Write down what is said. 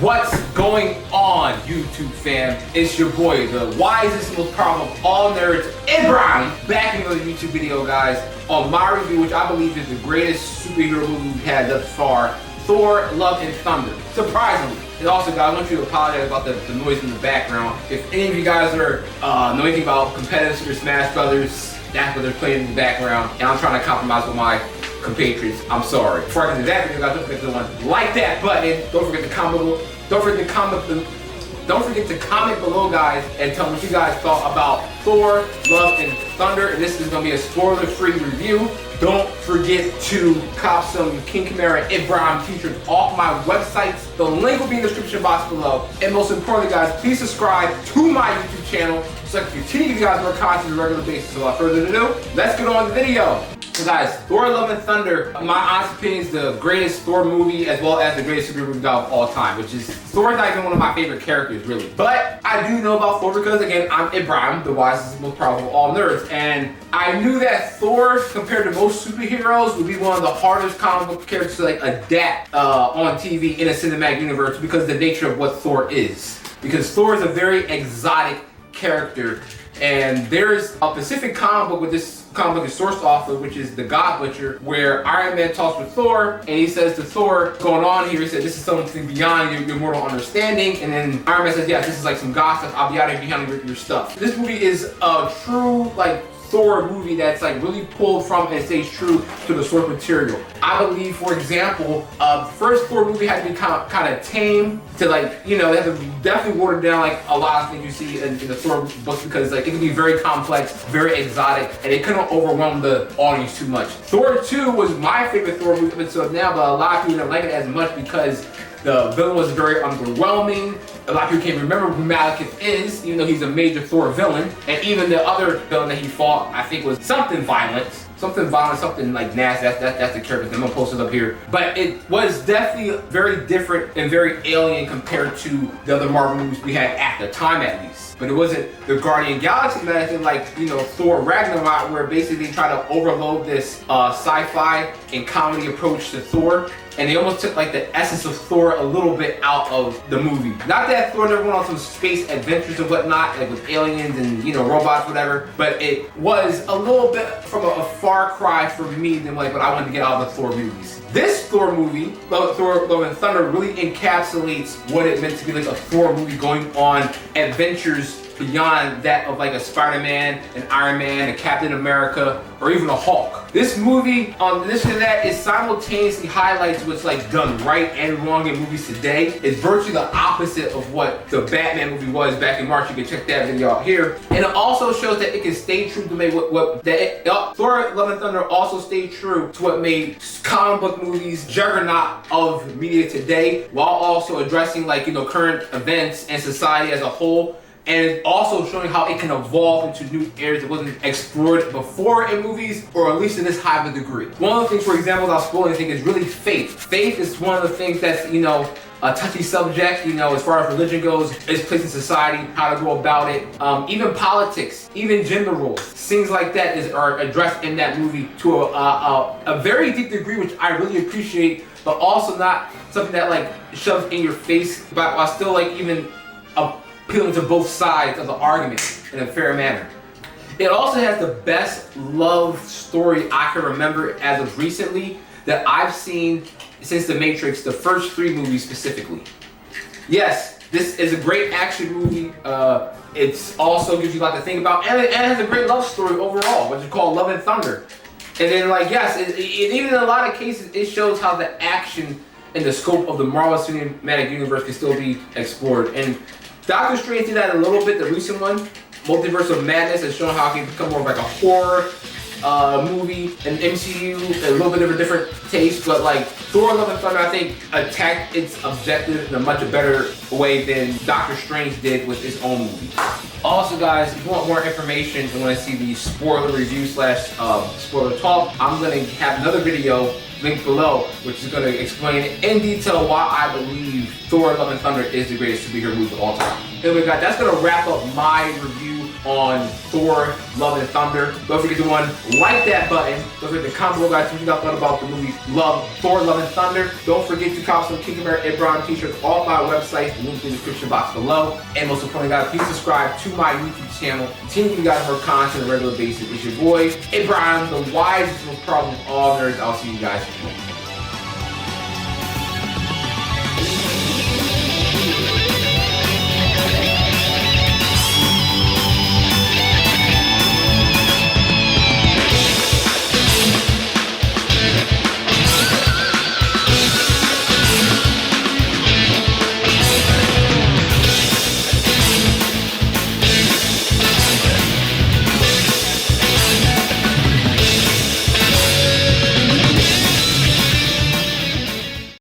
What's going on, YouTube fam? It's your boy, the wisest and most powerful of all nerds, Brimezus, back in another YouTube video, guys, on my review, which I believe is the greatest superhero movie we've had thus far, Thor, Love and Thunder. Surprisingly. And also, guys, I want you to apologize about the noise in the background. If any of you guys are know anything about competitive Super Smash Brothers, that's what they're playing in the background, and I'm trying to compromise with my compatriots. I'm sorry. Before I get to that video, guys, don't forget to like that button. Don't forget to comment. Don't forget to comment below, guys, and tell me what you guys thought about Thor, Love and Thunder. And this is gonna be a spoiler-free review. Don't forget to cop some King Kamara and Brimezus t-shirts off my websites. The link will be in the description box below. And most importantly, guys, please subscribe to my YouTube channel so I can continue to give you guys more content on a regular basis. So without further ado, let's get on the video. So guys, Thor, Love and Thunder, my honest opinion, is the greatest Thor movie as well as the greatest superhero movie of all time, which is, Thor's not even one of my favorite characters, really. But I do know about Thor because, again, I'm Brimezus, the wisest and most powerful of all nerds, and I knew that Thor, compared to most superheroes, would be one of the hardest comic book characters to adapt on TV in a cinematic universe because of the nature of what Thor is. Because Thor is a very exotic character, and there's a specific comic book with this comic book is sourced off of, which is the God Butcher, where Iron Man talks with Thor, and he says to Thor, going on here, he said, this is something beyond your mortal understanding, and then Iron Man says, yeah, this is like some gossip, I'll be out of here behind your stuff. This movie is a true, Thor movie that's really pulled from and stays true to the source material. I believe, for example, the first Thor movie had to be kind of tame to they had to definitely water down a lot of things you see in the Thor books because it can be very complex, very exotic, and it couldn't overwhelm the audience too much. Thor 2 was my favorite Thor movie up until now, but a lot of people didn't like it as much because the villain was very underwhelming. A lot of people can't remember who Malekith is, even though he's a major Thor villain. And even the other villain that he fought, I think, was something violent, something nasty. That's the character. I'm gonna post it up here. But it was definitely very different and very alien compared to the other Marvel movies we had at the time, at least. But it wasn't the Guardian Galaxy method Thor Ragnarok, where basically they try to overload this sci-fi and comedy approach to Thor. And they almost took the essence of Thor a little bit out of the movie. Not that Thor never went on some space adventures and whatnot, with aliens and robots, whatever, but it was a little bit from a far cry for me than what I wanted to get out of the Thor movies. This Thor movie, Thor, Love and Thunder, really encapsulates what it meant to be a Thor movie going on adventures beyond that of a Spider-Man, an Iron Man, a Captain America, or even a Hulk. This movie, this and that, is simultaneously highlights what's done right and wrong in movies today. It's virtually the opposite of what the Batman movie was back in March. You can check that video out here. And it also shows that it can stay true to Thor, Love and Thunder also stayed true to what made comic book movies juggernaut of media today, while also addressing current events and society as a whole. And also showing how it can evolve into new areas that wasn't explored before in movies, or at least in this high of a degree. One of the things, for example, without spoiling anything, is really faith. Faith is one of the things that's, a touchy subject, as far as religion goes, its place in society, how to go about it, even politics, even gender roles. Things like that are addressed in that movie to a very deep degree, which I really appreciate, but also not something that shoves in your face, but while still even appealing to both sides of the argument in a fair manner. It also has the best love story I can remember as of recently that I've seen since The Matrix, the first 3 movies specifically. Yes, this is a great action movie. It's also gives you a lot to think about, and it has a great love story overall, which is called Love and Thunder. And then yes, even in a lot of cases, it shows how the action and the scope of the Marvel Cinematic Universe can still be explored. And Doctor Strange did that a little bit, the recent one. Multiverse of Madness has shown how it can become more of a horror movie, an MCU, a little bit of a different taste, but Thor, Love and Thunder, I think, attacked its objective in a much better way than Doctor Strange did with his own movie. Also, guys, if you want more information and want to see the spoiler review / spoiler talk, I'm going to have another video linked below, which is going to explain in detail why I believe Thor, Love and Thunder is the greatest superhero movie of all time. Anyway, guys, that's going to wrap up my review on Thor, Love and Thunder. Don't forget to like that button. Don't forget to comment below, guys, what you guys thought about the movie Thor, Love and Thunder. Don't forget to cop some Kamara and Brimezus t-shirts off my website, link in the description box below. And most importantly, guys, please subscribe to my YouTube channel. Continue to give you guys more content on a regular basis. It's your boy, Brimezus, the wisest, most problem of all nerds. I'll see you guys soon.